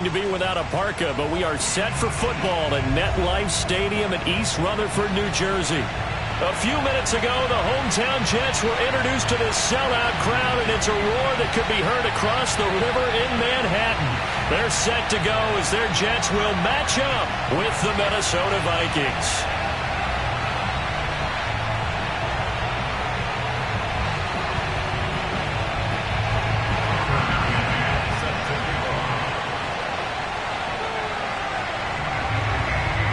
To be without a parka, but we are set for football at MetLife Stadium in East Rutherford, New Jersey. A few minutes ago, the hometown Jets were introduced to this sellout crowd, and it's a roar that could be heard across the river in Manhattan. They're set to go as their Jets will match up with the Minnesota Vikings.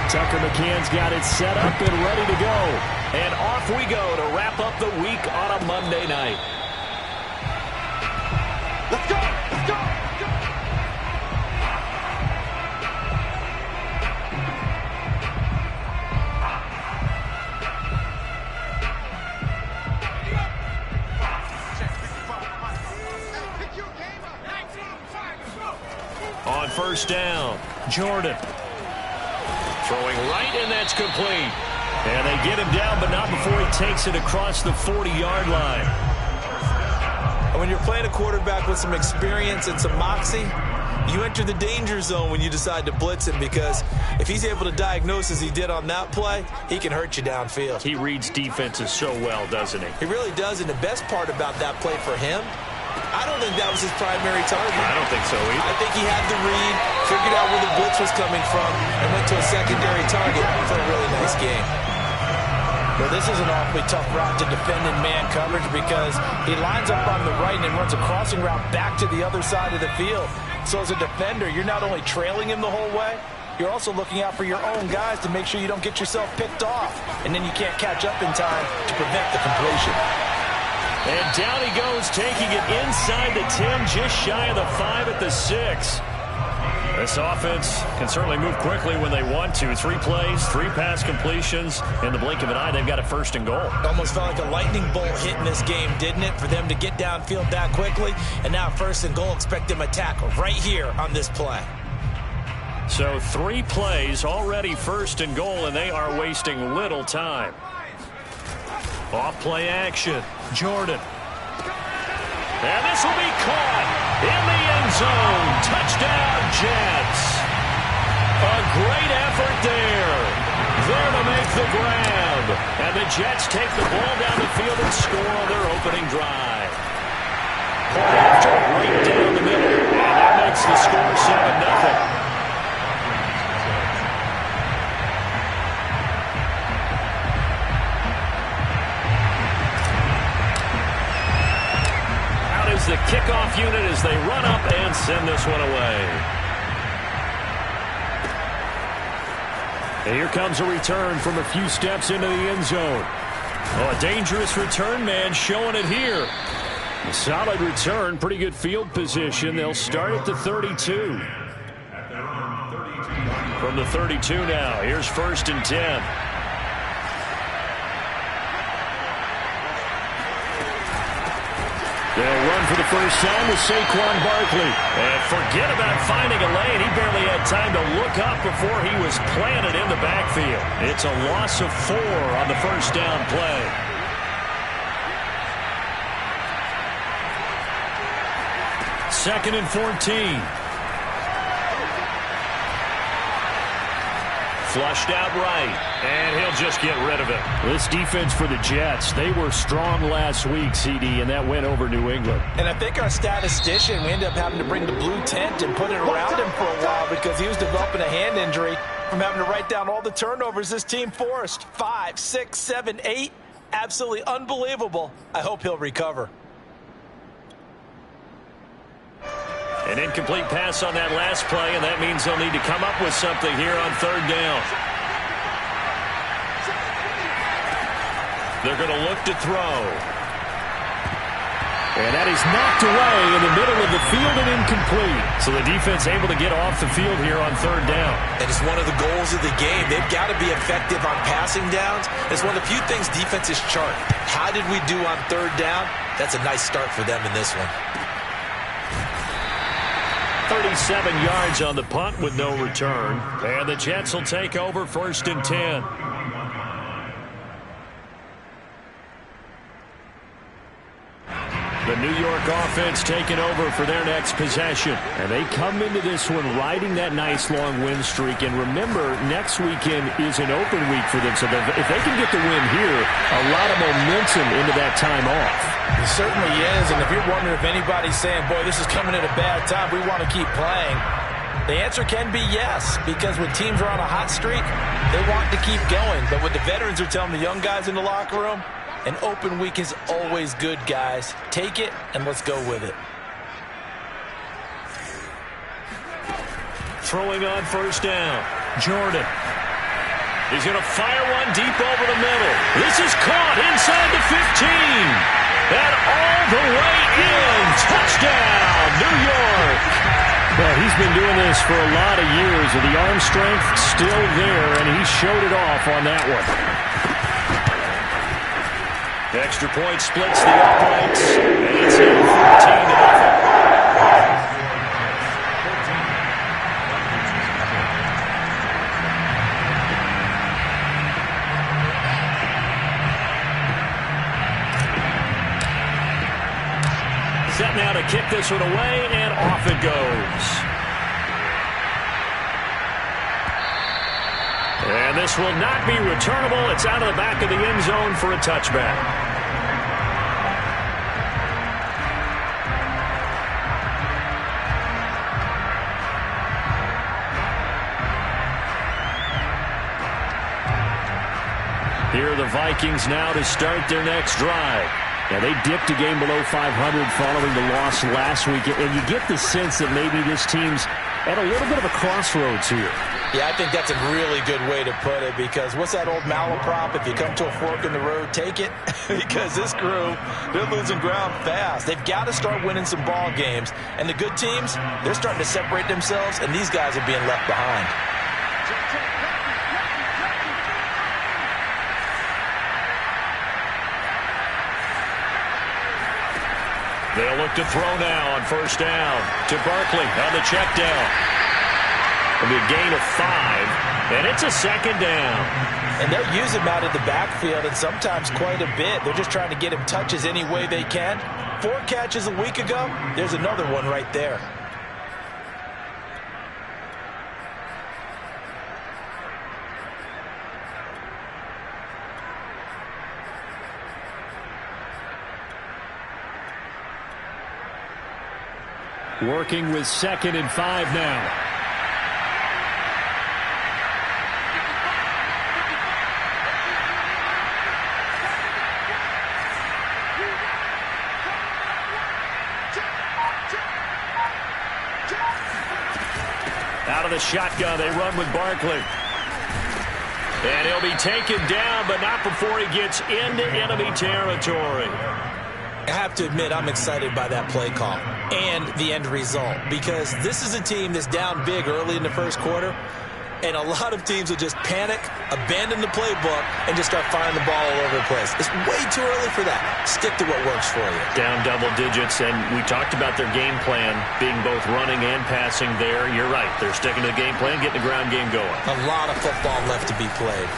Tucker McCann's got it set up and ready to go. And off we go to wrap up the week on a Monday night. Let's go! Let's go! On first down, Jordan. Throwing right, and that's complete. And they get him down, but not before he takes it across the 40-yard line. When you're playing a quarterback with some experience and some moxie, you enter the danger zone when you decide to blitz him, because if he's able to diagnose as he did on that play, he can hurt you downfield. He reads defenses so well, doesn't he? He really does, and the best part about that play for him, I don't think that was his primary target. I don't think so either. I think he had the read, figured out where the blitz was coming from, and went to a secondary target for a really nice game. Well, this is an awfully tough route to defend in man coverage, because he lines up on the right and then runs a crossing route back to the other side of the field. So as a defender, you're not only trailing him the whole way, you're also looking out for your own guys to make sure you don't get yourself picked off, and then you can't catch up in time to prevent the completion. And down he goes, taking it inside the 10, just shy of the 5 at the 6. This offense can certainly move quickly when they want to. 3 plays, 3 pass completions. In the blink of an eye, they've got a first and goal. Almost felt like a lightning bolt hit in this game, didn't it? For them to get downfield that quickly. And now first and goal, expect them to tackle right here on this play. So 3 plays, already first and goal, and they are wasting little time. Off play action, Jordan. And this will be caught in the end zone. Touchdown, Jets. A great effort there. There to make the grab. And the Jets take the ball down the field and score on their opening drive. After right down the middle. And that makes the score 7-0. The kickoff unit as they run up and send this one away. And here comes a return from a few steps into the end zone. Oh, a dangerous return man showing it here. A solid return, pretty good field position. They'll start at the 32. From the 32 now, here's first and 10. They'll run for the first time with Saquon Barkley. And forget about finding a lane. He barely had time to look up before he was planted in the backfield. It's a loss of 4 on the first down play. Second and 14. Flushed out right, and he'll just get rid of it. This defense for the Jets, they were strong last week, CD, and that went over New England. And I think our statistician, we ended up having to bring the blue tent and put it around him for a while because he was developing a hand injury from having to write down all the turnovers this team forced. 5, 6, 7, 8. Absolutely unbelievable. I hope he'll recover. An incomplete pass on that last play, and that means they'll need to come up with something here on third down. They're going to look to throw. And that is knocked away in the middle of the field and incomplete. So the defense able to get off the field here on third down. And it's one of the goals of the game. They've got to be effective on passing downs. It's one of the few things defenses chart. How did we do on third down? That's a nice start for them in this one. 37 yards on the punt with no return. And the Jets will take over first and 10. The The New York offense taking over for their next possession. And they come into this one riding that nice long win streak. And remember, next weekend is an open week for them. So if they can get the win here, a lot of momentum into that time off. It certainly is. And if you're wondering if anybody's saying, boy, this is coming at a bad time, we want to keep playing, the answer can be yes, because when teams are on a hot streak, they want to keep going. But what the veterans are telling the young guys in the locker room, an open week is always good, guys. Take it, and let's go with it. Throwing on first down, Jordan. He's going to fire one deep over the middle. This is caught inside the 15. And all the way in. Touchdown, New York. Well, he's been doing this for a lot of years, and the arm strength still there, and he showed it off on that one. The extra point splits the uprights, and it's in 14-0. Set now to kick this one away, and off it goes. And this will not be returnable. It's out of the back of the end zone for a touchback. Here are the Vikings now to start their next drive. Now, they dipped a game below 500 following the loss last week, and you get the sense that maybe this team's at a little bit of a crossroads here. Yeah, I think that's a really good way to put it, because what's that old malaprop? If you come to a fork in the road, take it. Because this crew, they're losing ground fast. They've got to start winning some ball games. And the good teams, they're starting to separate themselves, and these guys are being left behind. They'll look to throw now on first down to Barkley on the check down. It'll be a gain of 5, and it's a second down. And they'll use him out of the backfield, and sometimes quite a bit. They're just trying to get him touches any way they can. 4 catches a week ago. There's another one right there. Working with 2nd and 5 now. Out of the shotgun, they run with Barkley. And he'll be taken down, but not before he gets into enemy territory. I have to admit, I'm excited by that play call and the end result, because this is a team that's down big early in the first quarter, and a lot of teams will just panic, abandon the playbook, and just start firing the ball all over the place. It's way too early for that. Stick to what works for you. Down double digits, and we talked about their game plan being both running and passing there. You're right. They're sticking to the game plan, getting the ground game going. A lot of football left to be played.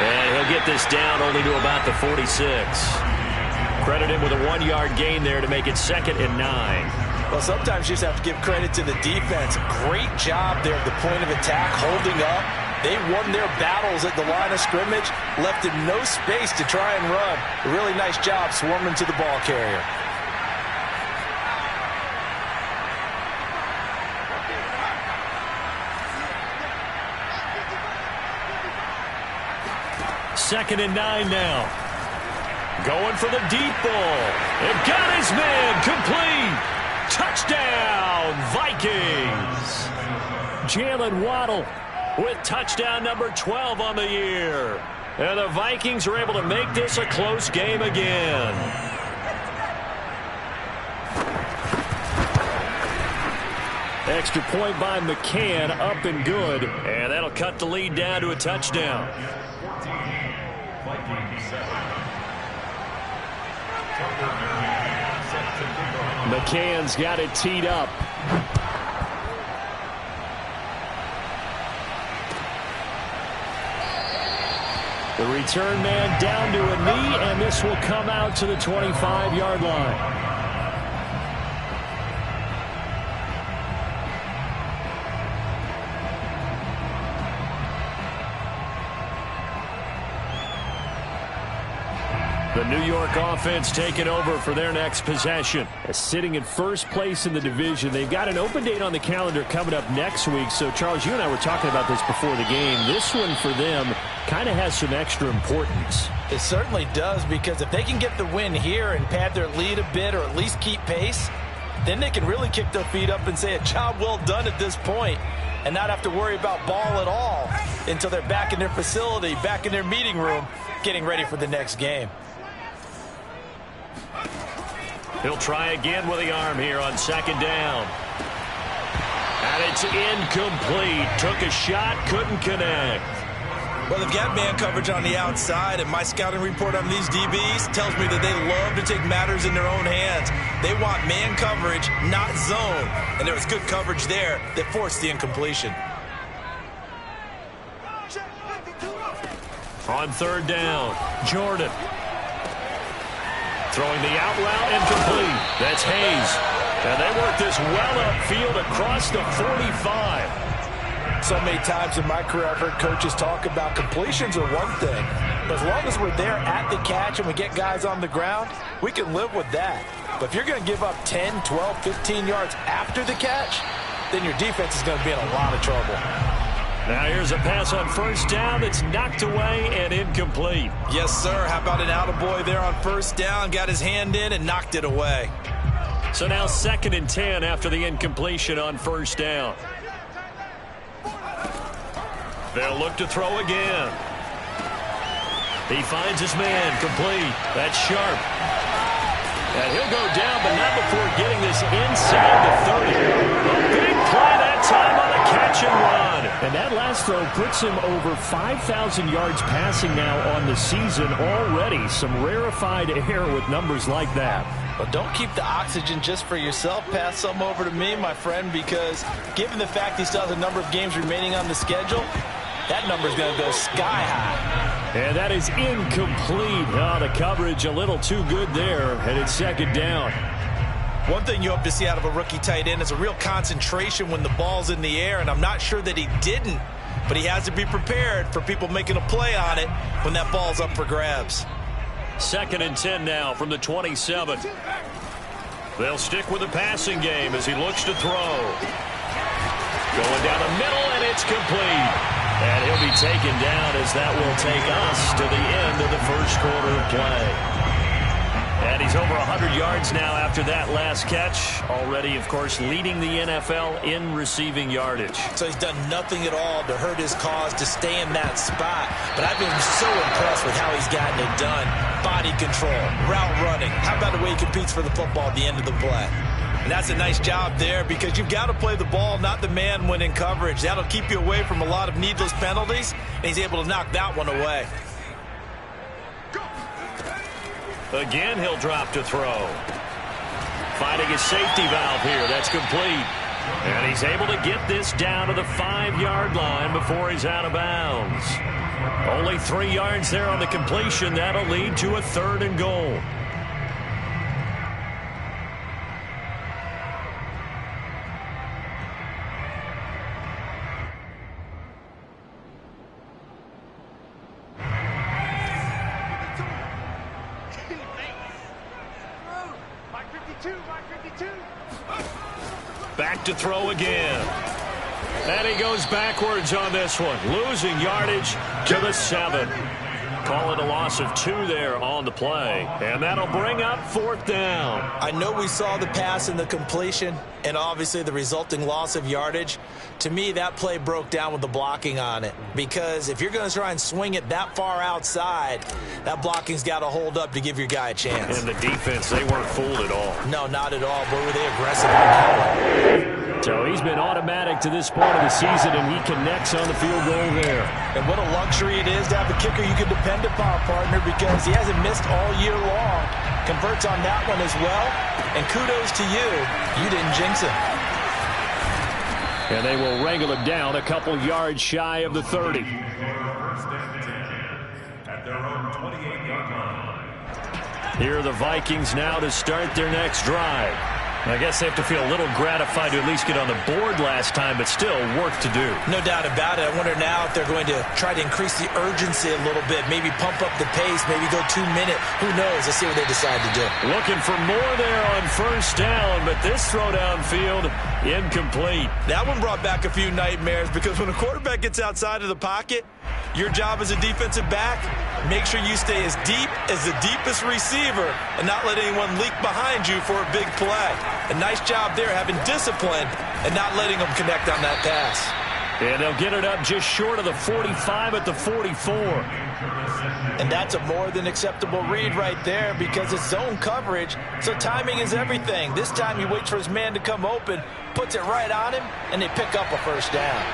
And he'll get this down only to about the 46. Credit him with a 1-yard gain there to make it 2nd and 9. Well, sometimes you just have to give credit to the defense. Great job there at the point of attack, holding up. They won their battles at the line of scrimmage, left him no space to try and run. A really nice job swarming to the ball carrier. Second and 9 now. Going for the deep ball. They've got his man complete. Touchdown, Vikings. Jalen Waddle with touchdown number 12 on the year. And the Vikings are able to make this a close game again. Extra point by McCann, up and good. And that'll cut the lead down to a touchdown. McCann's got it teed up. The return man down to a knee, and this will come out to the 25-yard line. The New York offense taking over for their next possession. Sitting in first place in the division. They've got an open date on the calendar coming up next week. So, Charles, you and I were talking about this before the game. This one for them kind of has some extra importance. It certainly does, because if they can get the win here and pad their lead a bit or at least keep pace, then they can really kick their feet up and say a job well done at this point and not have to worry about ball at all until they're back in their facility, back in their meeting room, getting ready for the next game. He'll try again with the arm here on second down. And it's incomplete. Took a shot, couldn't connect. Well, they've got man coverage on the outside, and my scouting report on these DBs tells me that they love to take matters in their own hands. They want man coverage, not zone. And there was good coverage there that forced the incompletion. On third down, Jordan. Throwing the out route, incomplete. That's Hayes. And they work this well upfield across the 45. So many times in my career I've heard coaches talk about completions are one thing. But as long as we're there at the catch and we get guys on the ground, we can live with that. But if you're going to give up 10, 12, 15 yards after the catch, then your defense is going to be in a lot of trouble. Now here's a pass on first down that's knocked away and incomplete. Yes, sir. How about an attaboy there on first down? Got his hand in and knocked it away. So now 2nd and 10 after the incompletion on first down. They'll look to throw again. He finds his man, complete. That's Sharp. And he'll go down, but not before getting this inside the 30. A big play that time on a catch and run. And that last throw puts him over 5,000 yards passing now on the season already. Some rarefied air with numbers like that. Well, don't keep the oxygen just for yourself. Pass some over to me, my friend, because given the fact he still has a number of games remaining on the schedule, that number's going to go sky high. And that is incomplete. Oh, the coverage a little too good there, and it's 2nd down. One thing you hope to see out of a rookie tight end is a real concentration when the ball's in the air, and I'm not sure that he didn't, but he has to be prepared for people making a play on it when that ball's up for grabs. 2nd and 10 now from the 27. They'll stick with the passing game as he looks to throw. Going down the middle, and it's complete. And he'll be taken down as that will take us to the end of the first quarter of play. And he's over 100 yards now after that last catch. Already, of course, leading the NFL in receiving yardage. So he's done nothing at all to hurt his cause, to stay in that spot. But I've been so impressed with how he's gotten it done. Body control, route running. How about the way he competes for the football at the end of the play? And that's a nice job there, because you've got to play the ball, not the man when in coverage. That'll keep you away from a lot of needless penalties, and he's able to knock that one away. Again, he'll drop to throw. Finding his safety valve here. That's complete. And he's able to get this down to the 5-yard line before he's out of bounds. Only 3 yards there on the completion. That'll lead to a 3rd and goal. Back to throw again. And he goes backwards on this one. Losing yardage to the 7. Call it a loss of 2 there on the play. And that'll bring up 4th down. I know we saw the pass and the completion and obviously the resulting loss of yardage. To me, that play broke down with the blocking on it. Because if you're going to try and swing it that far outside, that blocking's got to hold up to give your guy a chance. And the defense, they weren't fooled at all. No, not at all. Boy, were they aggressive on that one. So he's been automatic to this point of the season, and he connects on the field goal there. And what a luxury it is to have a kicker you can depend upon, partner, because he hasn't missed all year long. Converts on that one as well. And kudos to you. You didn't jinx him. And they will wrangle him down a couple yards shy of the 30. their own 28-yard line. Here are the Vikings now to start their next drive. I guess they have to feel a little gratified to at least get on the board last time, but still work to do. No doubt about it. I wonder now if they're going to try to increase the urgency a little bit, maybe pump up the pace, maybe go 2 minute. Who knows? Let's see what they decide to do. Looking for more there on first down, but this throw downfield incomplete. That one brought back a few nightmares because when a quarterback gets outside of the pocket, your job as a defensive back, make sure you stay as deep as the deepest receiver and not let anyone leak behind you for a big play. A nice job there having discipline and not letting them connect on that pass. And they'll get it up just short of the 45 at the 44. And that's a more than acceptable read right there because it's zone coverage, so timing is everything. This time he waits for his man to come open, puts it right on him, and they pick up a first down.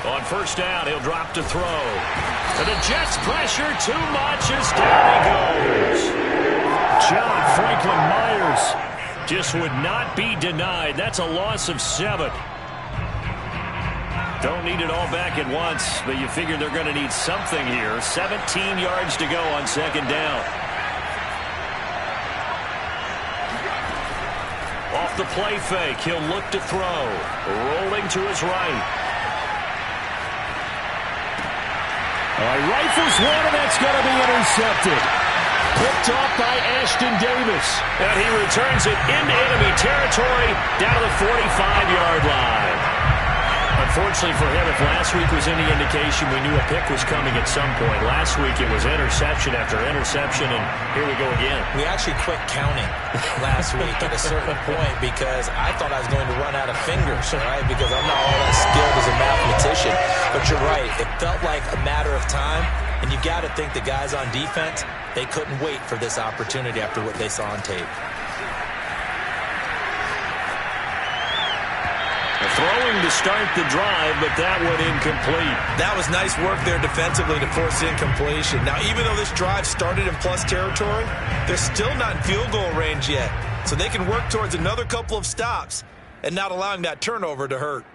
On first down, he'll drop to throw. And the Jets pressure too much as down he goes. John Franklin Myers just would not be denied. That's a loss of 7. Don't need it all back at once, but you figure they're going to need something here. 17 yards to go on second down. Off the play fake, he'll look to throw. Rolling to his right. Rifles one, and that's going to be intercepted. Picked off by Ashton Davis. And he returns it into enemy territory down to the 45-yard line. Unfortunately for him, if last week was any indication, we knew a pick was coming at some point. Last week it was interception after interception, and here we go again. We actually quit counting last week at a certain point because I thought I was going to run out of fingers, right? Because I'm not all that skilled as a mathematician. But you're right. It felt like a matter of time, and you got to think the guys on defense, they couldn't wait for this opportunity after what they saw on tape. Throwing to start the drive, but that one incomplete. That was nice work there defensively to force incompletion. Now, even though this drive started in plus territory, they're still not in field goal range yet. So they can work towards another couple of stops and not allowing that turnover to hurt.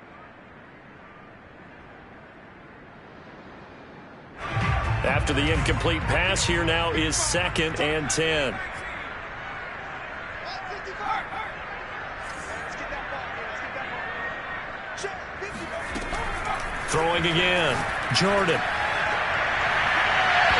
After the incomplete pass, here now is 2nd and 10. Throwing again. Jordan.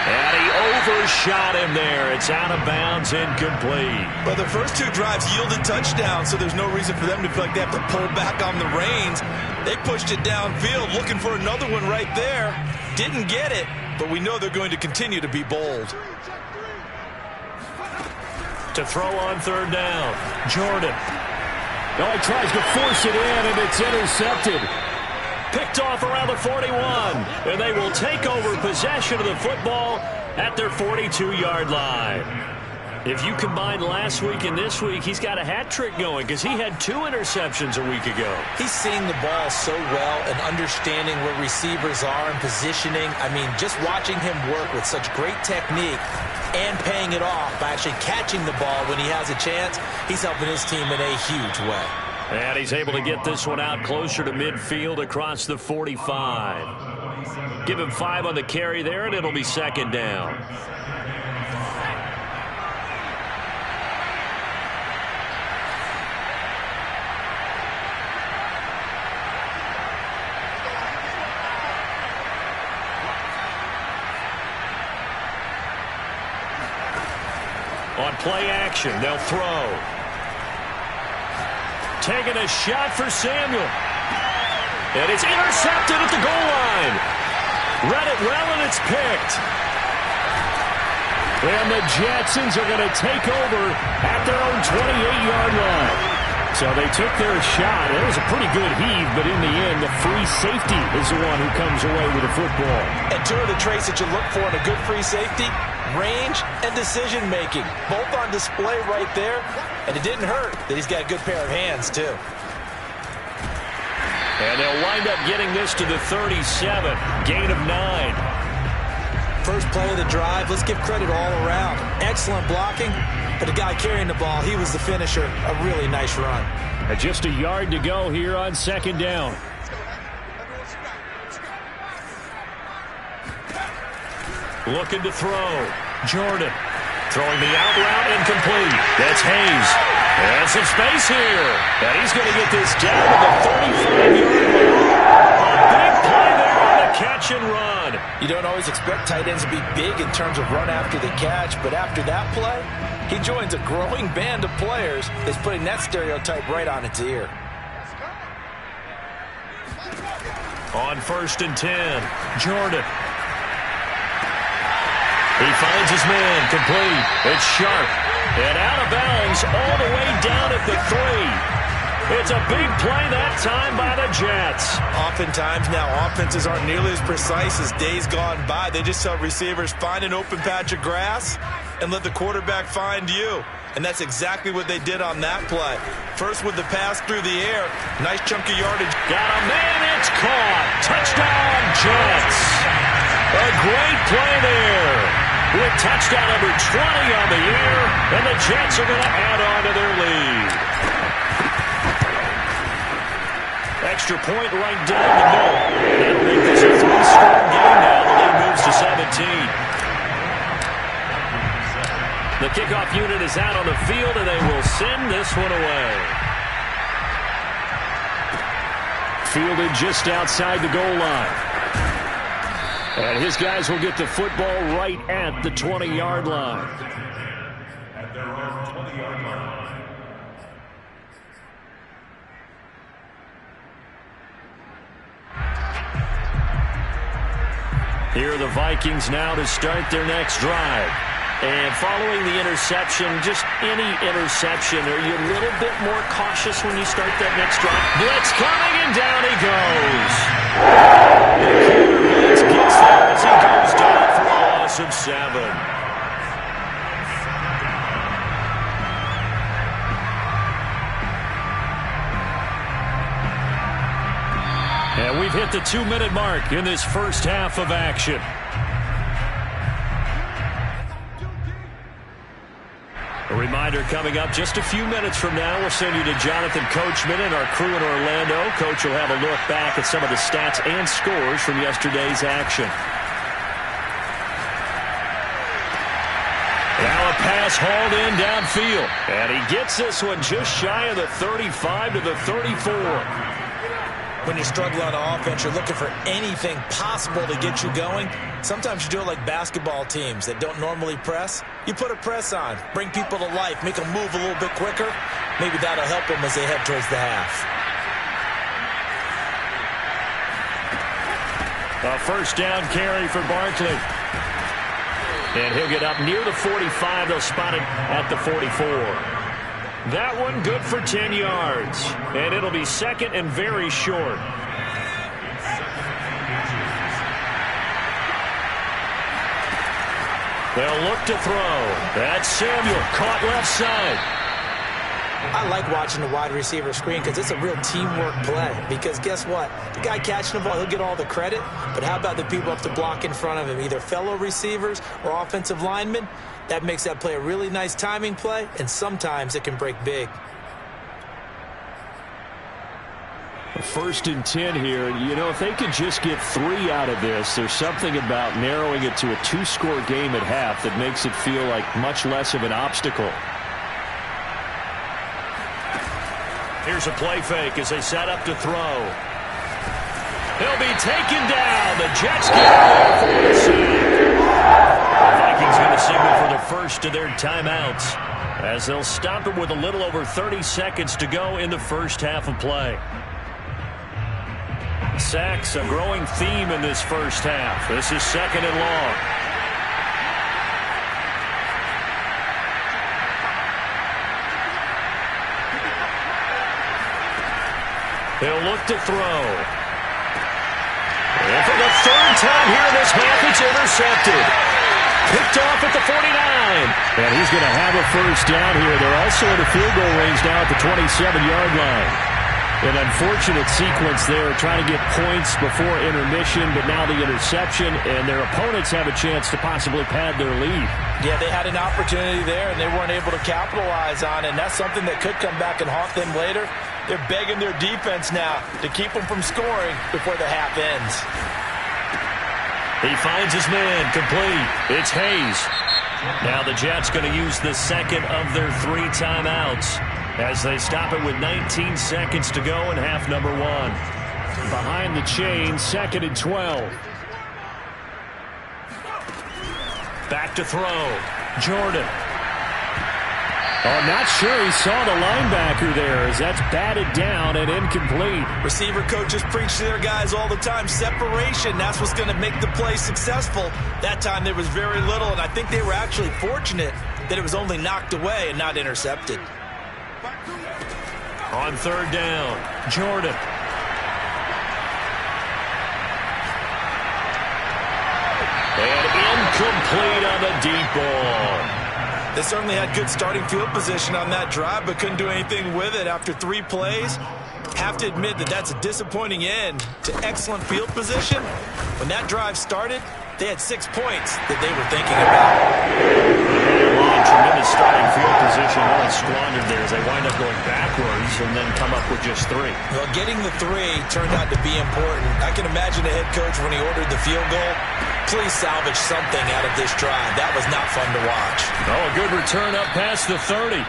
And he overshot him there. It's out of bounds, incomplete. Well, the first 2 drives yielded touchdowns, so there's no reason for them to feel like they have to pull back on the reins. They pushed it downfield, looking for another one right there. Didn't get it, but we know they're going to continue to be bold. To throw on 3rd down. Jordan. No, he tries to force it in, and it's intercepted. Picked off around the 41, and they will take over possession of the football at their 42-yard line. If you combine last week and this week, he's got a hat trick going because he had 2 interceptions a week ago. He's seeing the ball so well and understanding where receivers are and positioning. I mean, just watching him work with such great technique and paying it off by actually catching the ball when he has a chance, he's helping his team in a huge way. And he's able to get this one out closer to midfield across the 45. Give him 5 on the carry there, and it'll be 2nd down. On play action, they'll throw. Taking a shot for Samuel. And it's intercepted at the goal line. Read it well, and it's picked. And the Jetsons are going to take over at their own 28-yard line. So they took their shot. It was a pretty good heave, but in the end, the free safety is the one who comes away with the football. And 2 of the traits that you look for in a good free safety, range and decision-making, both on display right there. And it didn't hurt that he's got a good pair of hands, too. And they'll wind up getting this to the 37. Gain of 9. First play of the drive, let's give credit all around. Excellent blocking, but the guy carrying the ball, he was the finisher. A really nice run. And just a yard to go here on second down. Looking to throw. Jordan throwing the out route incomplete. That's Hayes. And some space here. And he's going to get this down to the 35-yard line. A big play there on the catch and run. You don't always expect tight ends to be big in terms of run after the catch, but after that play, he joins a growing band of players that's putting that stereotype right on its ear. On 1st and 10, Jordan. He finds his man, complete. It's Sharp. And out of bounds all the way down at the 3. It's a big play that time by the Jets. Oftentimes now, offenses aren't nearly as precise as days gone by. They just tell receivers, find an open patch of grass and let the quarterback find you. And that's exactly what they did on that play. First with the pass through the air. Nice chunk of yardage. Got a man, it's caught. Touchdown, Jets. A great play there. With touchdown number 20 on the year, and the Jets are going to add on to their lead. Extra point right down the middle. That'll make this a 3-score game now. The lead moves to 17. The kickoff unit is out on the field, and they will send this one away. Fielded just outside the goal line. And his guys will get the football right at the 20-yard line. At their own 20-yard line. Here are the Vikings now to start their next drive. And following the interception, just any interception, are you a little bit more cautious when you start that next drive? Blitz coming, and down he goes. Blitz gets there as he goes down for a loss of 7. And we've hit the 2-minute mark in this first half of action. A reminder coming up just a few minutes from now, we'll send you to Jonathan Coachman and our crew in Orlando. Coach will have a look back at some of the stats and scores from yesterday's action. Now a pass hauled in downfield. And he gets this one just shy of the 35 to the 34. When you're struggling on offense, you're looking for anything possible to get you going. Sometimes you do it like basketball teams that don't normally press. You put a press on, bring people to life, make them move a little bit quicker. Maybe that'll help them as they head towards the half. A first down carry for Barkley. And he'll get up near the 45. They'll spot it at the 44. That one good for 10 yards. And it'll be second and very short. They'll look to throw. That's Samuel, caught left side. I like watching the wide receiver screen because it's a real teamwork play. Because guess what? The guy catching the ball, he'll get all the credit. But how about the people up to block in front of him, either fellow receivers or offensive linemen? That makes that play a really nice timing play, and sometimes it can break big. First and 10 here. You know, if they could just get 3 out of this, there's something about narrowing it to a 2-score game at half that makes it feel like much less of an obstacle. Here's a play fake as they set up to throw. He'll be taken down. The Jets get there for the sack. The Vikings going to signal for the first of their timeouts as they'll stop him with a little over 30 seconds to go in the first half of play. Sacks, a growing theme in this first half. This is second and long. He'll look to throw. And for the third time here in this half, it's intercepted. Picked off at the 49. And he's going to have a first down here. They're also in the field goal range now at the 27-yard line. An unfortunate sequence there, trying to get points before intermission, but now the interception, and their opponents have a chance to possibly pad their lead. Yeah, they had an opportunity there, and they weren't able to capitalize on it, and that's something that could come back and haunt them later. They're begging their defense now to keep them from scoring before the half ends. He finds his man, complete. It's Hayes. Now the Jets going to use the second of their 3 timeouts as they stop it with 19 seconds to go in half number 1. Behind the chain, 2nd and 12. Back to throw. Jordan. Oh, not sure he saw the linebacker there as that's batted down and incomplete. Receiver coaches preach to their guys all the time. Separation, that's what's going to make the play successful. That time there was very little, and I think they were actually fortunate that it was only knocked away and not intercepted. On 3rd down, Jordan. And incomplete on the deep ball. They certainly had good starting field position on that drive, but couldn't do anything with it after 3 plays. Have to admit that that's a disappointing end to excellent field position. When that drive started, they had 6 points that they were thinking about. Tremendous starting field position, only squandered there as they wind up going backwards and then come up with just 3. Well, getting the 3 turned out to be important. I can imagine the head coach when he ordered the field goal. Please salvage something out of this drive. That was not fun to watch. Oh, a good return up past the 30.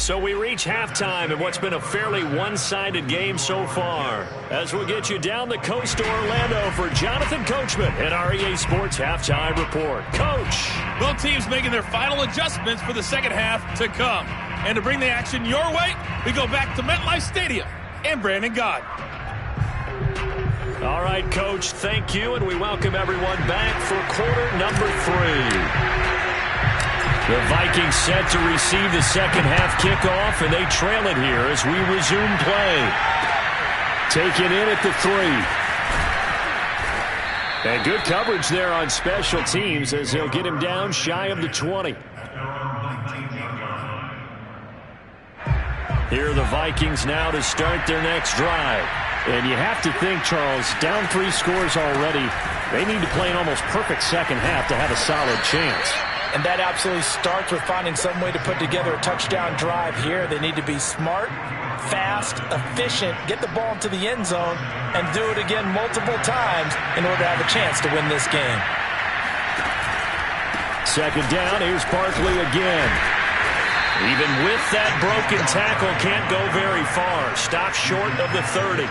So we reach halftime in what's been a fairly one-sided game so far. As we'll get you down the coast to Orlando for Jonathan Coachman at our EA Sports Halftime Report. Coach! Both teams making their final adjustments for the second half to come. And to bring the action your way, we go back to MetLife Stadium and Brandon Gaudin. All right, Coach, thank you, and we welcome everyone back for quarter number 3. The Vikings set to receive the second half kickoff, and they trail it here as we resume play. Taken in at the 3. And good coverage there on special teams as they'll get him down shy of the 20. Here are the Vikings now to start their next drive. And you have to think, Charles, down 3 scores already. They need to play an almost perfect second half to have a solid chance. And that absolutely starts with finding some way to put together a touchdown drive here. They need to be smart, fast, efficient, get the ball into the end zone, and do it again multiple times in order to have a chance to win this game. 2nd down, here's Barkley again. Even with that broken tackle, can't go very far. Stops short of the 30.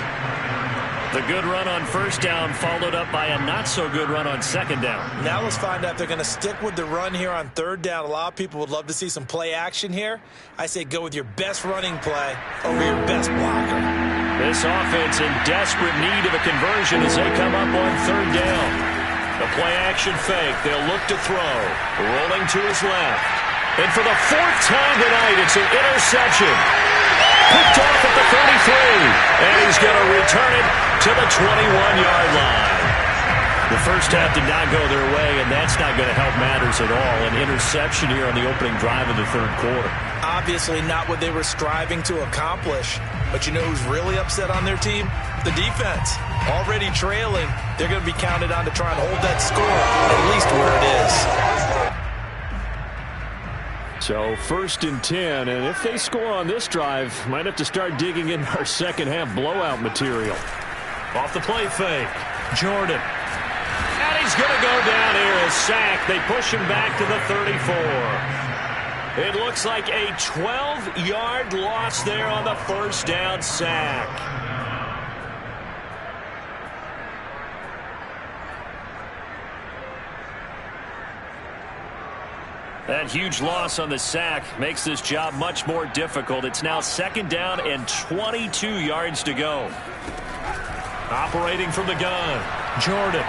The good run on 1st down followed up by a not-so-good run on 2nd down. Now let's find out if they're going to stick with the run here on 3rd down. A lot of people would love to see some play action here. I say go with your best running play over your best blocker. This offense in desperate need of a conversion as they come up on 3rd down. The play action fake. They'll look to throw. Rolling to his left. And for the 4th time tonight, it's an interception. Picked off at the 33. And he's going to return it to the 21-yard line. The first half did not go their way, and that's not going to help matters at all. An interception here on the opening drive of the 3rd quarter. Obviously not what they were striving to accomplish. But you know who's really upset on their team? The defense. Already trailing, they're going to be counted on to try and hold that score at least where it is. So 1st and 10, and if they score on this drive, might have to start digging in our second half blowout material. Off the play fake, Jordan. And he's going to go down here, a sack. They push him back to the 34. It looks like a 12-yard loss there on the 1st down sack. That huge loss on the sack makes this job much more difficult. It's now 2nd down and 22 yards to go. Operating from the gun, Jordan.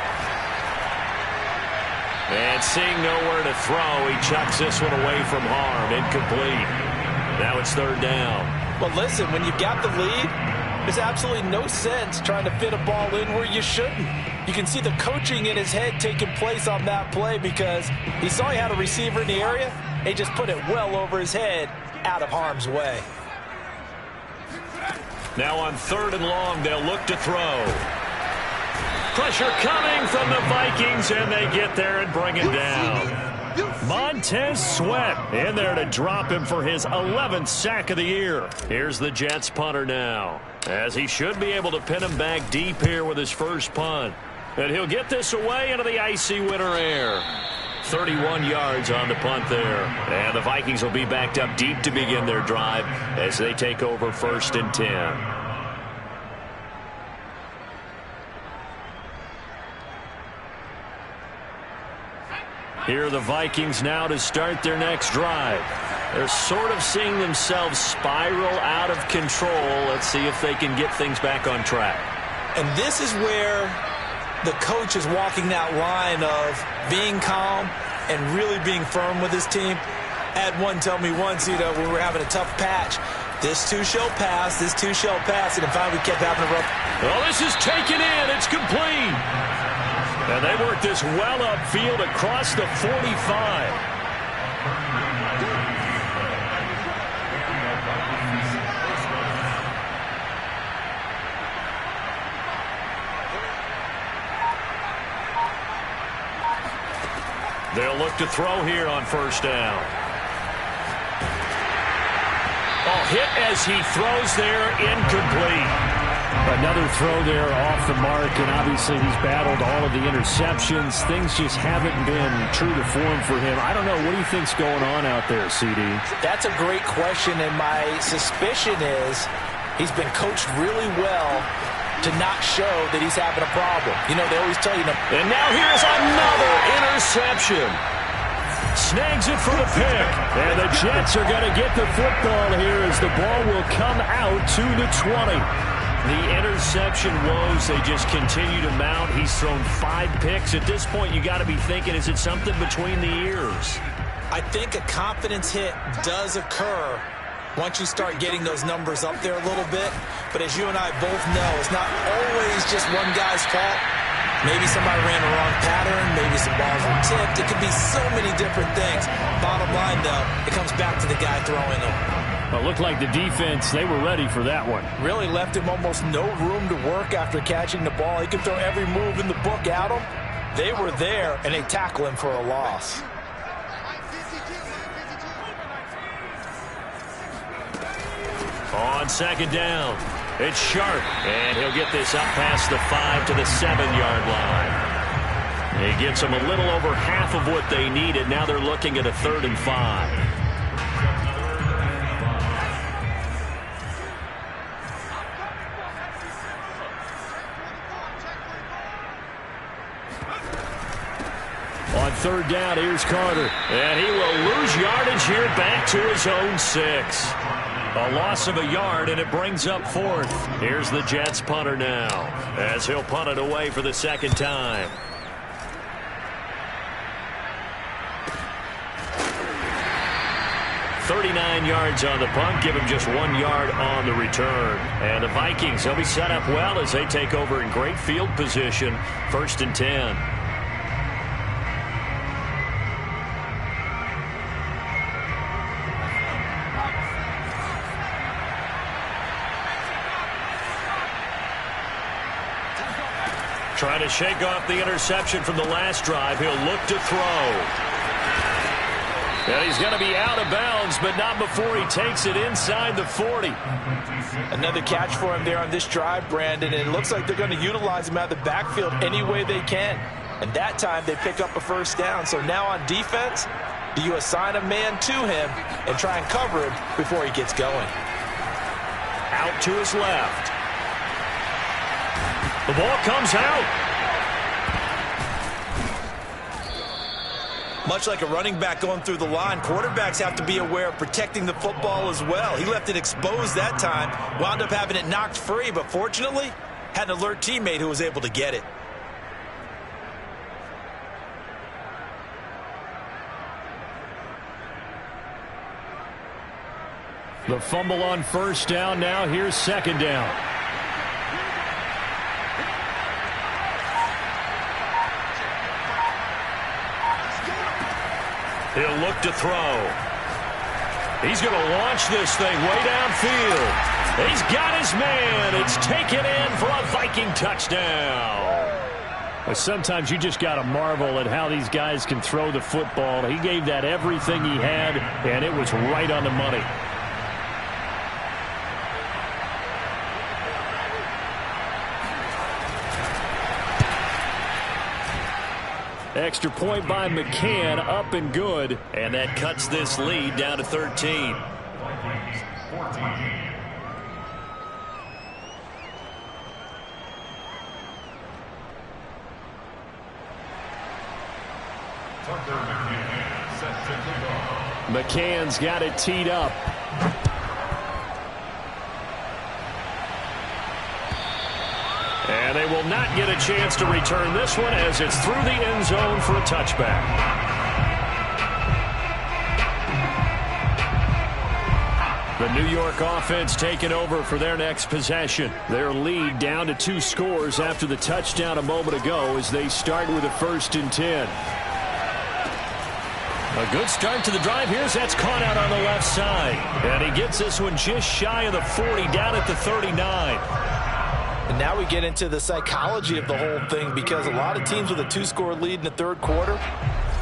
And seeing nowhere to throw, he chucks this one away from harm. Incomplete. Now it's 3rd down. Well, listen, when you've got the lead, there's absolutely no sense trying to fit a ball in where you shouldn't. You can see the coaching in his head taking place on that play because he saw he had a receiver in the area. And he just put it well over his head out of harm's way. Now on 3rd and long, they'll look to throw. Pressure coming from the Vikings, and they get there and bring him down. Montez Sweat in there to drop him for his 11th sack of the year. Here's the Jets punter now, as he should be able to pin him back deep here with his first punt. And he'll get this away into the icy winter air. 31 yards on the punt there. And the Vikings will be backed up deep to begin their drive as they take over 1st and 10. Here are the Vikings now to start their next drive. They're sort of seeing themselves spiral out of control. Let's see if they can get things back on track. And this is where the coach is walking that line of being calm and really being firm with his team. Had one tell me once, when we were having a tough patch, this too shall pass, this too shall pass, and finally we kept having a rough. Well, this is taken in. It's complete. And they work this well upfield across the 45. They'll look to throw here on 1st down. Oh, hit as he throws there, incomplete. Another throw there off the mark, and obviously he's battled all of the interceptions. Things just haven't been true to form for him. I don't know. What do you think's going on out there, CD? That's a great question, and my suspicion is he's been coached really well to not show that he's having a problem. They always tell you. And now here's another interception. Snags it for the pick. And the Jets are going to get the football here as the ball will come out to the 20. The interception woes, they just continue to mount. He's thrown 5 picks. At this point, you got to be thinking, is it something between the ears? I think a confidence hit does occur once you start getting those numbers up there a little bit. But as you and I both know, it's not always just one guy's fault. Maybe somebody ran the wrong pattern. Maybe some balls were tipped. It could be so many different things. Bottom line, though, it comes back to the guy throwing them. Well, it looked like the defense, they were ready for that one. Really left him almost no room to work after catching the ball. He could throw every move in the book at him. They were there, and they tackle him for a loss. On 2nd down, it's Sharp, and he'll get this up past the 5 to the 7-yard line. He gets them a little over half of what they needed. Now they're looking at a 3rd and 5. On 3rd down, here's Carter. And he will lose yardage here back to his own 6. A loss of a yard, and it brings up 4th. Here's the Jets punter now, as he'll punt it away for the 2nd time. $39 yards on the punt, give him just 1 yard on the return. And the Vikings, they'll be set up well as they take over in great field position, 1st and 10. Trying to shake off the interception from the last drive. He'll look to throw. And he's going to be out of bounds, but not before he takes it inside the 40. Another catch for him there on this drive, Brandon. And it looks like they're going to utilize him out of the backfield any way they can. And that time they pick up a 1st down. So now on defense, do you assign a man to him and try and cover him before he gets going? Out to his left. The ball comes out. Much like a running back going through the line, quarterbacks have to be aware of protecting the football as well. He left it exposed that time, wound up having it knocked free, but fortunately, had an alert teammate who was able to get it. The fumble on 1st down. Now here's 2nd down. He'll look to throw. He's going to launch this thing way downfield. He's got his man. It's taken in for a Viking touchdown. Well, sometimes you just got to marvel at how these guys can throw the football. He gave that everything he had, and it was right on the money. Extra point by McCann, up and good. And that cuts this lead down to 13. McCann's got it teed up. And they will not get a chance to return this one as it's through the end zone for a touchback. The New York offense taking over for their next possession. Their lead down to 2 scores after the touchdown a moment ago as they start with a 1st and 10. A good start to the drive. Here's that's caught out on the left side. And he gets this one just shy of the 40, down at the 39. And now we get into the psychology of the whole thing, because a lot of teams with a 2-score lead in the 3rd quarter,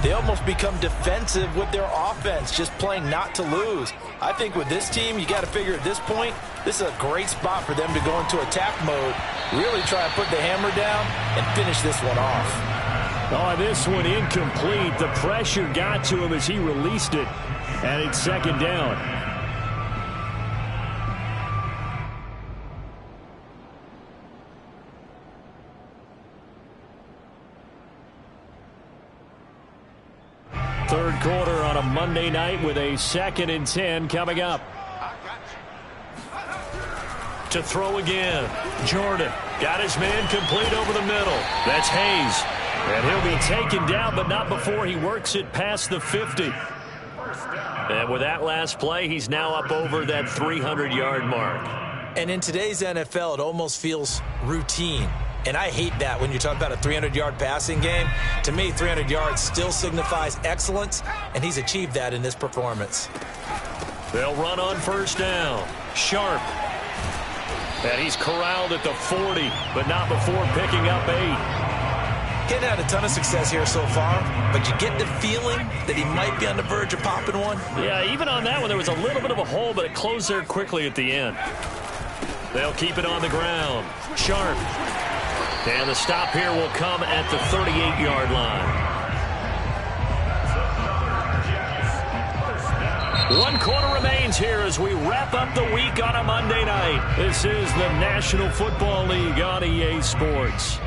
they almost become defensive with their offense, just playing not to lose. I think with this team, you got to figure at this point, this is a great spot for them to go into attack mode, really try to put the hammer down and finish this one off. Oh, this one incomplete. The pressure got to him as he released it, and it's 2nd down. Third quarter on a Monday night with a 2nd and 10 coming up. To throw again. Jordan got his man complete over the middle. That's Hayes. And he'll be taken down, but not before he works it past the 50. And with that last play, he's now up over that 300-yard mark. And in today's NFL, it almost feels routine. And I hate that when you talk about a 300-yard passing game. To me, 300 yards still signifies excellence, and he's achieved that in this performance. They'll run on 1st down. Sharp. And he's corralled at the 40, but not before picking up 8. He's had a ton of success here so far, but you get the feeling that he might be on the verge of popping one. Yeah, even on that one, there was a little bit of a hole, but it closed there quickly at the end. They'll keep it on the ground. Sharp. And the stop here will come at the 38-yard line. 1 quarter remains here as we wrap up the week on a Monday night. This is the National Football League on EA Sports.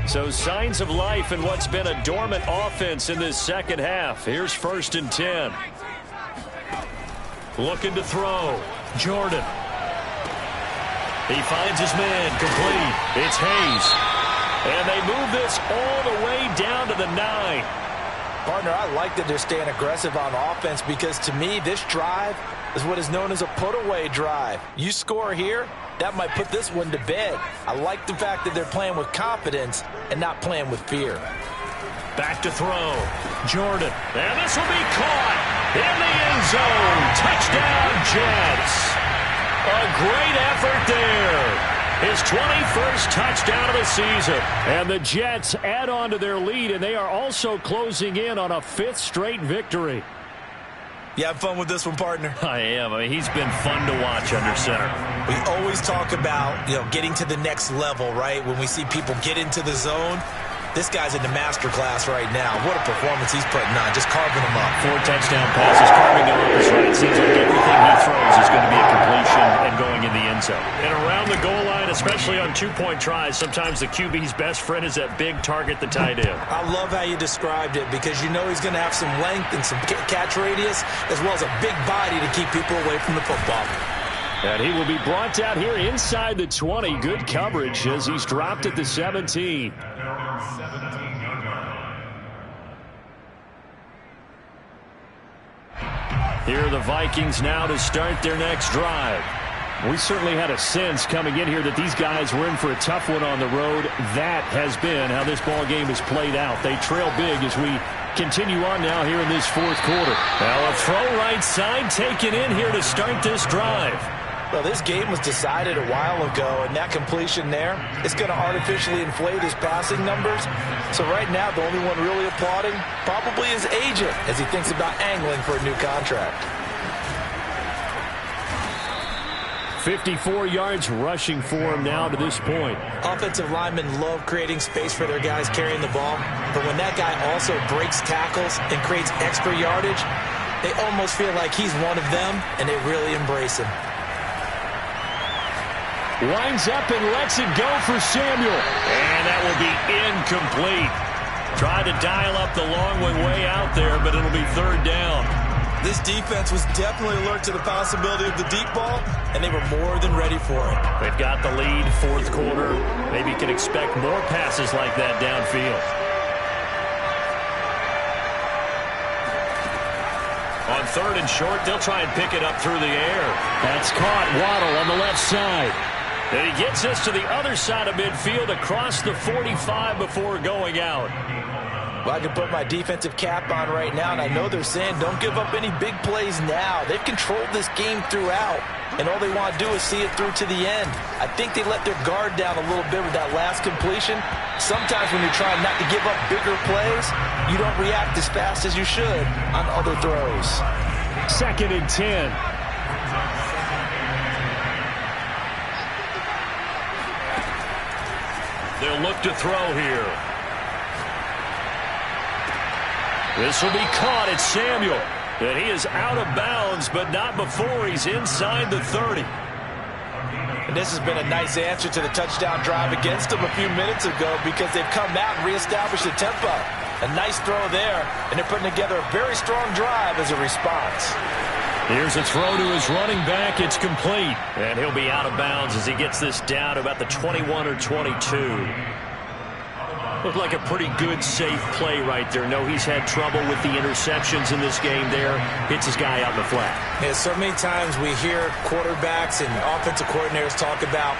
So signs of life in what's been a dormant offense in this 2nd half. Here's 1st and 10. Looking to throw. Jordan. He finds his man complete. It's Hayes. And they move this all the way down to the 9. Partner, I like that they're staying aggressive on offense, because to me, this drive is what is known as a put-away drive. You score here, that might put this one to bed. I like the fact that they're playing with confidence and not playing with fear. Back to throw. Jordan. And this will be caught in the end zone. Touchdown, Jets. A great effort there. His 21st touchdown of the season. And the Jets add on to their lead, and they are also closing in on a 5th straight victory. You have fun with this one, partner? I am. I mean, he's been fun to watch under center. We always talk about, getting to the next level, right? When we see people get into the zone, this guy's in the master class right now. What a performance he's putting on, just carving them up. 4 touchdown passes, carving them up is right. It seems like everything he throws is going to be a completion and going in the end zone. And around the goal line, especially on 2-point tries, sometimes the QB's best friend is that big target, the tight end. I love how you described it, because you know he's going to have some length and some catch radius, as well as a big body to keep people away from the football. And he will be brought down here inside the 20. Good coverage as he's dropped at the 17. Here are the Vikings now to start their next drive. We certainly had a sense coming in here that these guys were in for a tough one on the road. That has been how this ball game has played out. They trail big as we continue on now here in this fourth quarter. Now a throw right side taken in here to start this drive. Well, this game was decided a while ago, and that completion there is going to artificially inflate his passing numbers. So right now, the only one really applauding probably his agent as he thinks about angling for a new contract. 54 yards rushing for him now to this point. Offensive linemen love creating space for their guys carrying the ball, but when that guy also breaks tackles and creates extra yardage, they almost feel like he's one of them, and they really embrace him. Winds up and lets it go for Samuel. And that will be incomplete. Tried to dial up the long one way out there, but it'll be third down. This defense was definitely alert to the possibility of the deep ball, and they were more than ready for it. They've got the lead, fourth quarter. Maybe you can expect more passes like that downfield. On third and short, they'll try and pick it up through the air. That's caught. Waddle on the left side. And he gets us to the other side of midfield across the 45 before going out. Well, I can put my defensive cap on right now, and I know they're saying don't give up any big plays now. They've controlled this game throughout, and all they want to do is see it through to the end. I think they let their guard down a little bit with that last completion. Sometimes when you're trying not to give up bigger plays, you don't react as fast as you should on other throws. 2nd and 10. They'll look to throw here. This will be caught. It's Samuel. And he is out of bounds, but not before he's inside the 30. And this has been a nice answer to the touchdown drive against them a few minutes ago because they've come out and reestablished the tempo. A nice throw there, and they're putting together a very strong drive as a response. Here's a throw to his running back. It's complete. And he'll be out of bounds as he gets this down to about the 21 or 22. Looked like a pretty good, safe play right there. No, he's had trouble with the interceptions in this game there. Hits his guy out in the flat. Yeah, so many times we hear quarterbacks and offensive coordinators talk about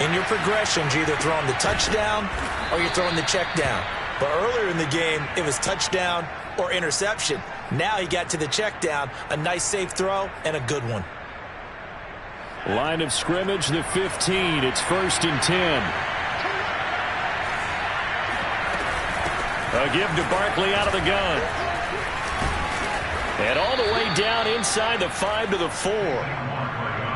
in your progressions, you're either throwing the touchdown or you're throwing the check down. But earlier in the game, it was touchdown or interception. Now he got to the check down, a nice safe throw, and a good one. Line of scrimmage, the 15. It's 1st and 10. A give to Barkley out of the gun. And all the way down inside the 5 to the 4.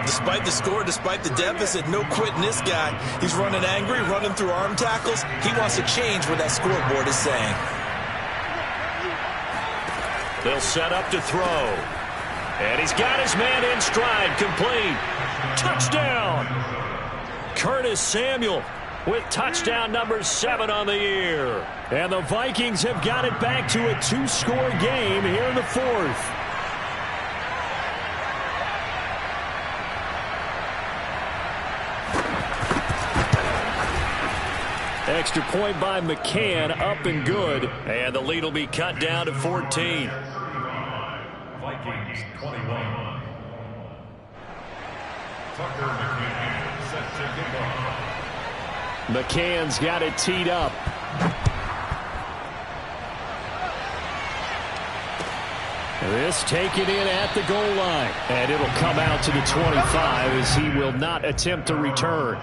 Despite the score, despite the deficit, no quitting this guy. He's running angry, running through arm tackles. He wants to change what that scoreboard is saying. They'll set up to throw. And he's got his man in stride, complete. Touchdown! Curtis Samuel with touchdown number 7 on the year. And the Vikings have got it back to a 2-score game here in the 4th. Extra point by McCann, up and good. And the lead will be cut down to 14. Vikings 21. Tucker McCann set to kick off. McCann's got it teed up. This taken in at the goal line. And it'll come out to the 25 as he will not attempt to return.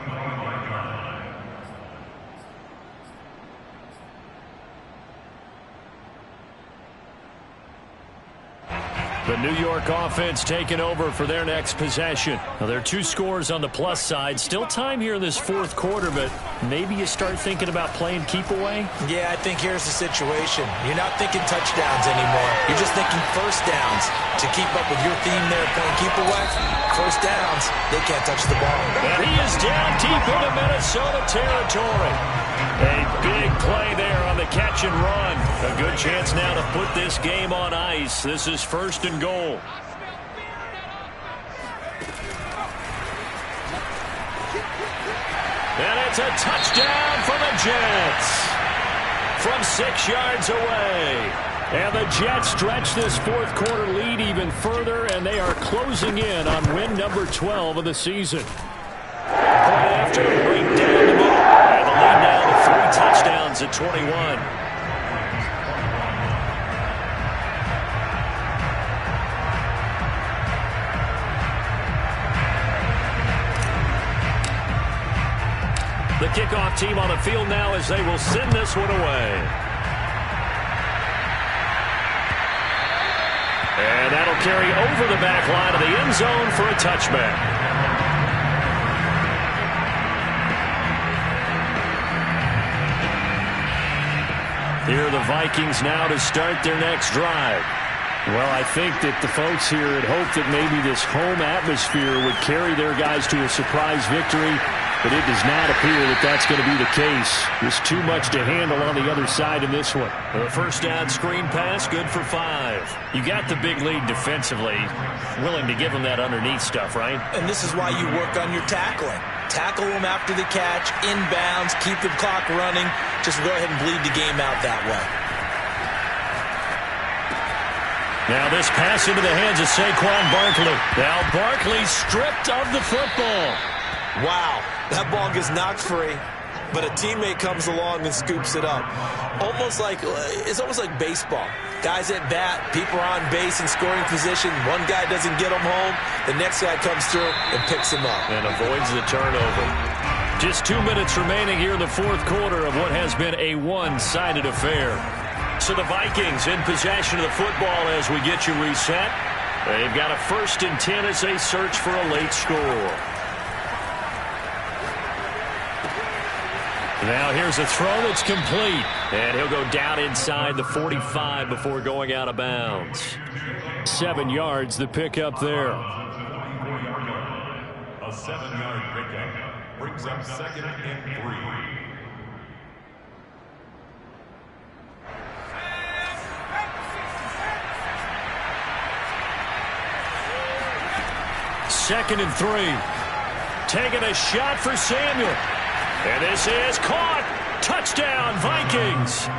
The New York offense taking over for their next possession. Now, there are 2 scores on the plus side. Still time here in this 4th quarter, but maybe you start thinking about playing keep away? Yeah, I think here's the situation. You're not thinking touchdowns anymore. You're just thinking first downs. To keep up with your theme there, playing keep away, first downs, they can't touch the ball. And he is down deep into Minnesota territory. A big play there on the catch and run. A good chance now to put this game on ice. This is 1st and goal. And it's a touchdown for the Jets from 6 yards away. And the Jets stretch this fourth quarter lead even further, and they are closing in on win number 12 of the season. Point after, right down the middle. And the lead now to 3 touchdowns at 21. The kickoff team on the field now as they will send this one away. And that'll carry over the back line of the end zone for a touchback. Here are the Vikings now to start their next drive. Well, I think that the folks here had hoped that maybe this home atmosphere would carry their guys to a surprise victory, but it does not appear that that's going to be the case. There's too much to handle on the other side in this one. The first down screen pass, good for 5. You got the big lead defensively. Willing to give them that underneath stuff, right? And this is why you work on your tackling. Tackle them after the catch, inbounds, keep the clock running. Just go ahead and bleed the game out that way. Now this pass into the hands of Saquon Barkley. Now Barkley stripped of the football. Wow, that ball gets knocked free, but a teammate comes along and scoops it up. It's almost like baseball. Guys at bat, people are on base in scoring position. One guy doesn't get them home. The next guy comes through and picks him up. And avoids the turnover. Just 2 minutes remaining here in the fourth quarter of what has been a one-sided affair. So the Vikings in possession of the football as we get you reset. They've got a 1st and 10 as they search for a late score. Now here's a throw that's complete. And he'll go down inside the 45 before going out of bounds. 7 yards the pickup there. A 7-yard pickup brings up 2nd and 3. Second and 3. Taking a shot for Samuel. And this is caught. Touchdown, Vikings.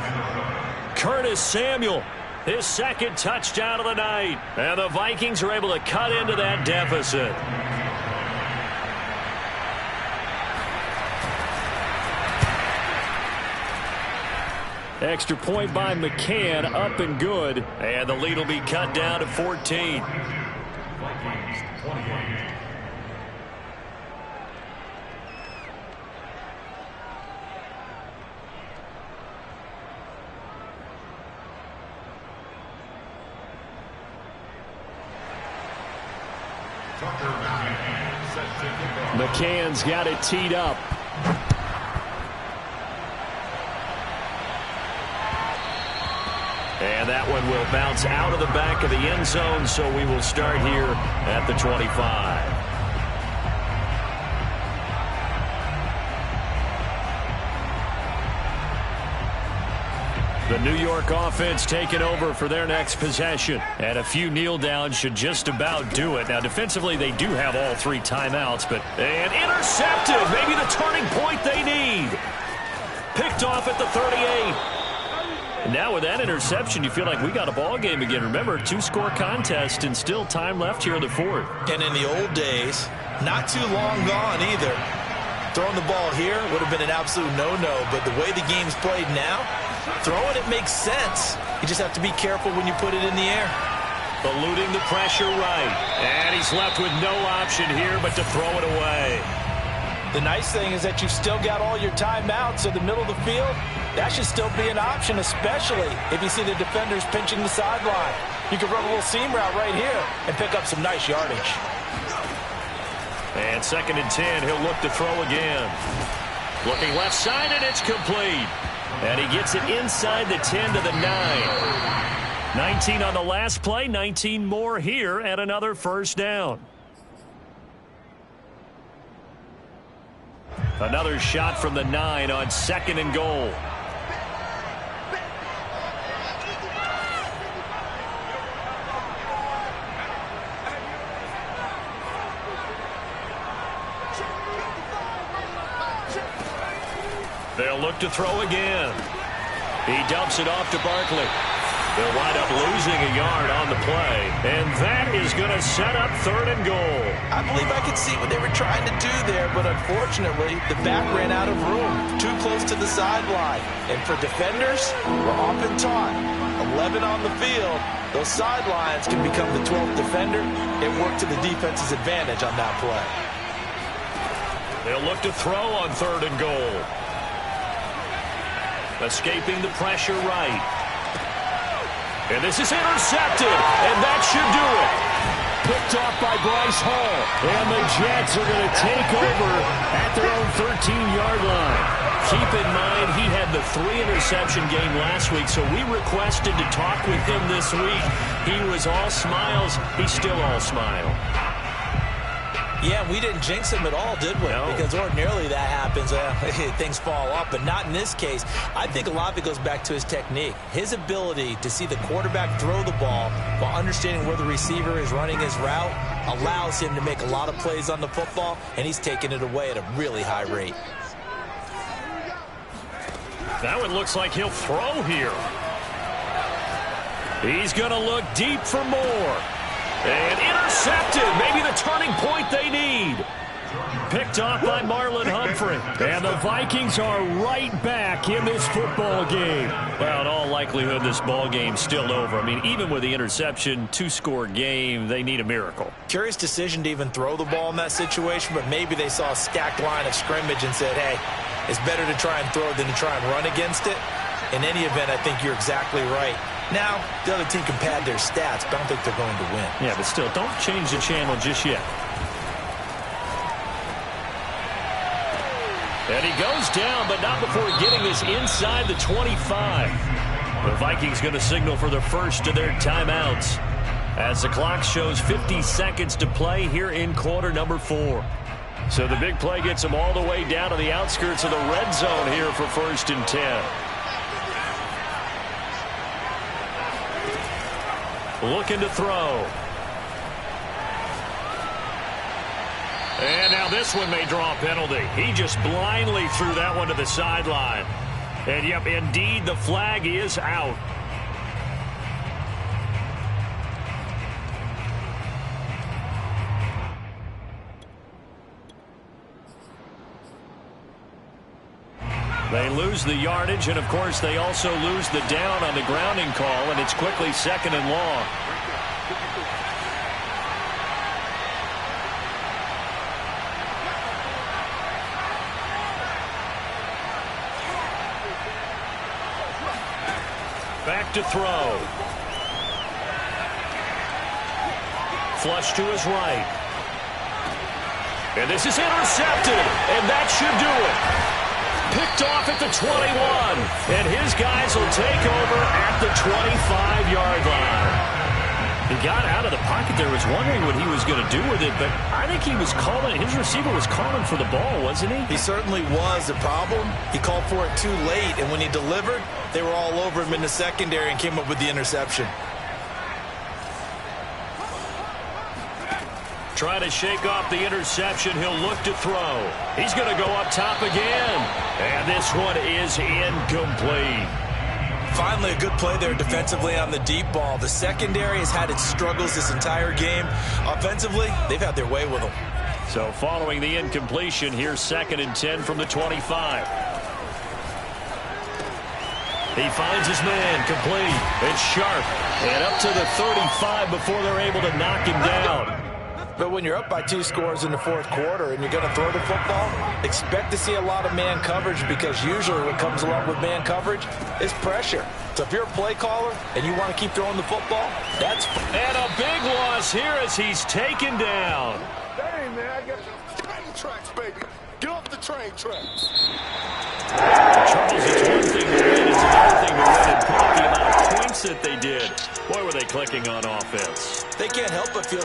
Curtis Samuel, his 2nd touchdown of the night. And the Vikings are able to cut into that deficit. Extra point by McCann, up and good. And the lead will be cut down to 14. Vikings 28. McCann's got it teed up. And that one will bounce out of the back of the end zone, so we will start here at the 25. The New York offense taking over for their next possession. And a few kneel downs should just about do it. Now, defensively, they do have all 3 timeouts, but and intercepted. Maybe the turning point they need. Picked off at the 38. And now with that interception, you feel like we got a ball game again. Remember, 2-score contest and still time left here in the 4th. And in the old days, not too long gone either. Throwing the ball here would have been an absolute no-no, but the way the game's played now, throwing it makes sense. You just have to be careful when you put it in the air. Eluding the pressure right. And he's left with no option here but to throw it away. The nice thing is that you've still got all your timeouts in the middle of the field. That should still be an option, especially if you see the defenders pinching the sideline. You can run a little seam route right here and pick up some nice yardage. And 2nd and 10, he'll look to throw again. Looking left side, and it's complete. And he gets it inside the 10 to the 9. 19 on the last play, 19 more here at another 1st down. Another shot from the 9 on 2nd and goal. They'll look to throw again. He dumps it off to Barkley. They'll wind up losing a yard on the play, and that is going to set up 3rd and goal. I believe I could see what they were trying to do there, but unfortunately, the back ran out of room, too close to the sideline. And for defenders, we're often taught, 11 on the field, those sidelines can become the 12th defender and work to the defense's advantage on that play. They'll look to throw on 3rd and goal. Escaping the pressure right. And this is intercepted, and that should do it. Picked off by Bryce Hall, and the Jets are going to take over at their own 13-yard line. Keep in mind, he had the 3-interception game last week, so we requested to talk with him this week. He was all smiles. He's still all smile. Yeah, we didn't jinx him at all, did we? No. Because ordinarily that happens, things fall off, but not in this case. I think a lot of it goes back to his technique. His ability to see the quarterback throw the ball while understanding where the receiver is running his route allows him to make a lot of plays on the football, and he's taking it away at a really high rate. That one looks like he'll throw here. He's going to look deep for more. And intercepted. Maybe the turning point they need. Picked off by Marlon Humphrey. And the Vikings are right back in this football game. Well, in all likelihood, this ball game's still over. I mean, even with the interception, 2-score game, they need a miracle. Curious decision to even throw the ball in that situation, but maybe they saw a stacked line of scrimmage and said, hey, it's better to try and throw it than to try and run against it. In any event, I think you're exactly right. Now, the other team can pad their stats, but I don't think they're going to win. Yeah, but still, don't change the channel just yet. And he goes down, but not before getting this inside the 25. The Vikings going to signal for the first of their timeouts as the clock shows 50 seconds to play here in quarter number 4. So the big play gets them all the way down to the outskirts of the red zone here for 1st and 10. Looking to throw. And now this one may draw a penalty. He just blindly threw that one to the sideline. And, yep, indeed, the flag is out. They lose the yardage, and, of course, they also lose the down on the grounding call, and it's quickly 2nd and long. Back to throw. Flush to his right. And this is intercepted, and that should do it. Picked off at the 21, and his guys will take over at the 25-yard line. He got out of the pocket there, was wondering what he was going to do with it, but I think he was calling, his receiver was calling for the ball, wasn't he? He certainly was. The problem, he called for it too late, and when he delivered, they were all over him in the secondary and came up with the interception. Try to shake off the interception. He'll look to throw. He's going to go up top again. And this one is incomplete. Finally, a good play there defensively on the deep ball. The secondary has had its struggles this entire game. Offensively, they've had their way with them. So following the incompletion, here's 2nd and 10 from the 25. He finds his man, complete. It's Sharp. And up to the 35 before they're able to knock him down. But when you're up by 2 scores in the 4th quarter and you're going to throw the football, expect to see a lot of man coverage, because usually what comes along with man coverage is pressure. So if you're a play caller and you want to keep throwing the football, that's... And a big loss here as he's taken down. Hey, man, I got the train tracks, baby. Get off the train tracks. Charles, it's one thing to win, it's another thing to win and put up the amount of points that they did. Boy, were they clicking on offense. They can't help but feel